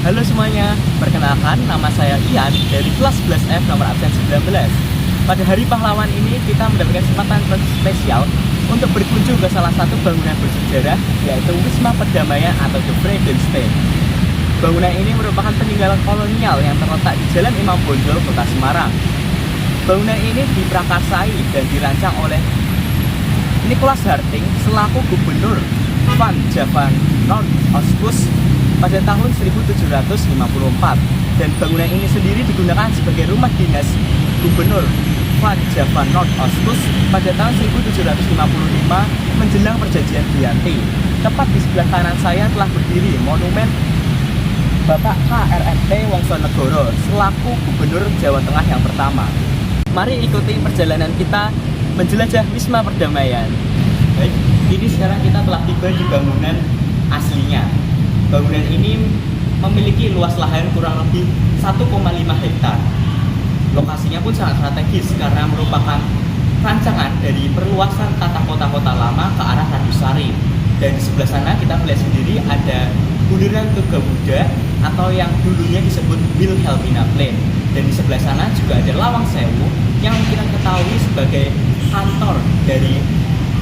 Halo semuanya, perkenalkan nama saya Ian dari kelas 11F nomor absen 19. Pada Hari Pahlawan ini kita mendapatkan kesempatan spesial untuk berkunjung ke salah satu bangunan bersejarah, yaitu Wisma Perdamaian atau The Vredestein. Bangunan ini merupakan peninggalan kolonial yang terletak di Jalan Imam Bonjol, Kota Semarang. Bangunan ini diprakarsai dan dirancang oleh Nicholas Harting selaku Gubernur Van Java Noord-Oostkus pada tahun 1754, dan bangunan ini sendiri digunakan sebagai rumah dinas Gubernur Van Java Noord-Oostkus pada tahun 1755 menjelang Perjanjian Giyanti. Tepat di sebelah kanan saya telah berdiri monumen Bapak KRMT Wongsonegoro selaku Gubernur Jawa Tengah yang pertama. Mari ikuti perjalanan kita menjelajah Wisma Perdamaian. Baik, ini sekarang kita telah tiba di bangunan aslinya. Bangunan ini memiliki luas lahan kurang lebih 1,5 hektar. Lokasinya pun sangat strategis karena merupakan rancangan dari perluasan tata kota-kota lama ke arah Randusari. Dan di sebelah sana kita melihat sendiri ada Bundaran Togamuda atau yang dulunya disebut Wilhelmina Plain. Dan di sebelah sana juga ada Lawang Sewu yang kita ketahui sebagai kantor dari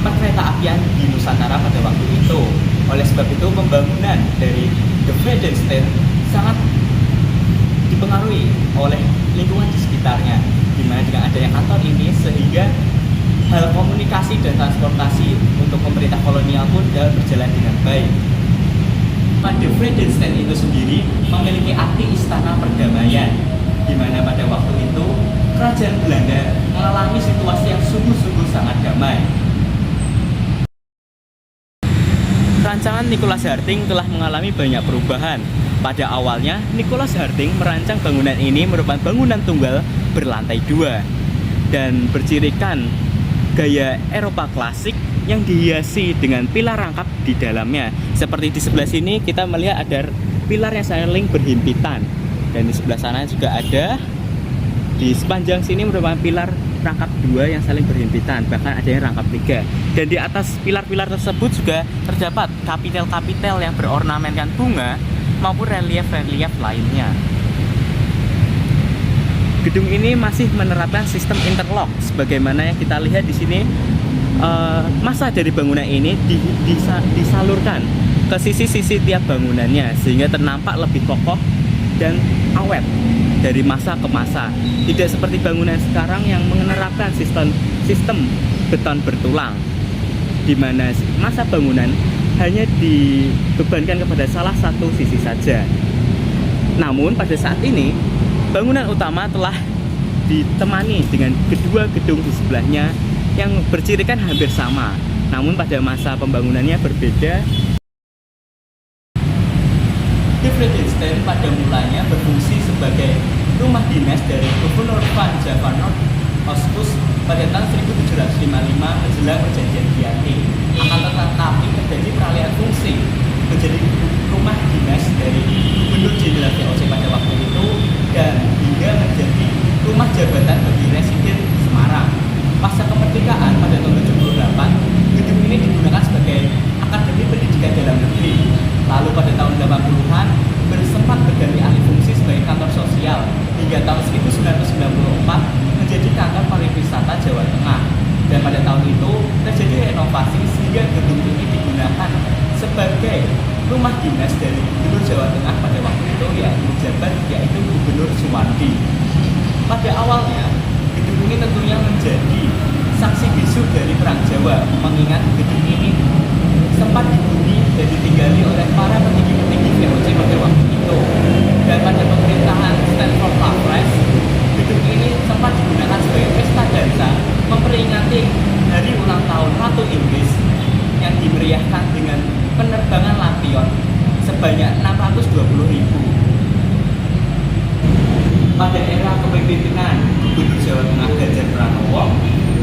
perkereta apian di Nusantara pada waktu itu. Oleh sebab itu pembangunan dari The Vredestein sangat dipengaruhi oleh lingkungan di sekitarnya, di mana dengan adanya kantor ini sehingga hal komunikasi dan transportasi untuk pemerintah kolonial pun dapat berjalan dengan baik. The Vredestein itu sendiri memiliki arti istana perdamaian, di mana pada waktu itu kerajaan Belanda mengalami situasi yang sungguh-sungguh sangat damai. Rancangan Nicholas Harting telah mengalami banyak perubahan. Pada awalnya, Nicholas Harting merancang bangunan ini merupakan bangunan tunggal berlantai 2 dan bercirikan gaya Eropa klasik yang dihiasi dengan pilar rangkap di dalamnya. Seperti di sebelah sini kita melihat ada pilar yang saling berhimpitan, dan di sebelah sana juga ada. Di sepanjang sini merupakan pilar rangkap 2 yang saling berhimpitan, bahkan ada yang rangkap 3. Dan di atas pilar-pilar tersebut juga terdapat kapitel-kapitel yang berornamenkan bunga maupun relief-relief lainnya. Gedung ini masih menerapkan sistem interlock sebagaimana yang kita lihat di sini. Massa dari bangunan ini disalurkan ke sisi-sisi tiap bangunannya sehingga ternampak lebih kokoh dan awet dari masa ke masa. Tidak seperti bangunan sekarang yang menerapkan sistem beton bertulang, di mana masa bangunan hanya dibebankan kepada salah satu sisi saja. Namun pada saat ini bangunan utama telah ditemani dengan kedua gedung di sebelahnya yang bercirikan hampir sama, namun pada masa pembangunannya berbeda. The Vredestein pada mulanya berfungsi sebagai rumah dinas dari Gubernur Van Java Noord-Oostkus pada tahun 1755 menjelang Perjanjian Giyanti. Akan tetapi terjadi peralihan fungsi menjadi rumah dinas dari Gubernur Jenderal VOC pada waktu itu dan hingga menjadi rumah jabatan bagi residen Semarang. Pasca kemerdekaan pada tahun 78, gedung ini digunakan sebagai Akademi Pendidikan Dalam Negeri. Lalu pada tahun 80-an bersempat berganti alih fungsi sebagai kantor sosial hingga tahun 1994 menjadi kantor pariwisata Jawa Tengah. Dan pada tahun itu terjadi renovasi sehingga gedung ini digunakan sebagai rumah dinas dari Gubernur Jawa Tengah pada waktu itu yaitu Gubernur Suwardi. Pada awalnya gedung ini tentunya menjadi saksi bisu dari Perang Jawa, mengingat gedung ini sempat dihuni dan ditinggali oleh para petinggi-petinggi VOC pada waktu itu. Dan pada pemerintahan Stanford Raffles, gedung ini sempat digunakan sebagai pesta dansa memperingati hari ulang tahun Ratu Inggris yang dimeriahkan dengan penerbangan lampion sebanyak 620.000. Pada era kepemimpinan Gubernur Jawa Tengah Ganjar Pranowo,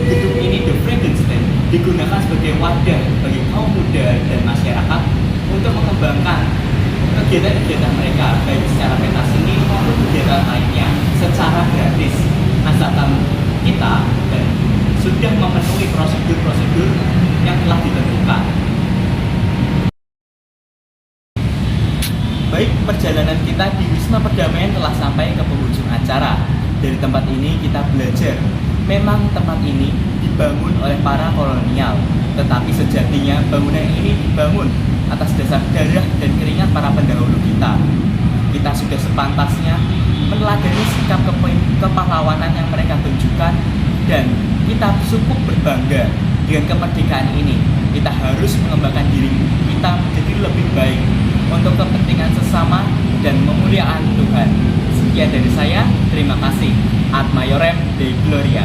gedung ini The Vredestein digunakan sebagai wadah bagi kaum muda dan masyarakat untuk mengembangkan kegiatan-kegiatan mereka baik secara pentas seni maupun kegiatan lainnya secara gratis asalkan kita dan sudah memenuhi prosedur-prosedur yang telah ditentukan. Baik, perjalanan kita di Wisma Perdamaian telah sampai ke penghujung acara. Dari tempat ini kita belajar, memang tempat ini dibangun oleh para kolonial, tetapi sejatinya bangunan ini dibangun atas dasar darah dan keringat para pendahulu kita. Kita sudah sepantasnya meneladani sikap kepahlawanan yang mereka tunjukkan, dan kita cukup berbangga dengan kemerdekaan ini. Kita harus mengembangkan diri kita menjadi lebih baik untuk kepentingan sesama dan memuliakan Tuhan. Sekian dari saya, terima kasih. Ad Maiorem Dei Gloria.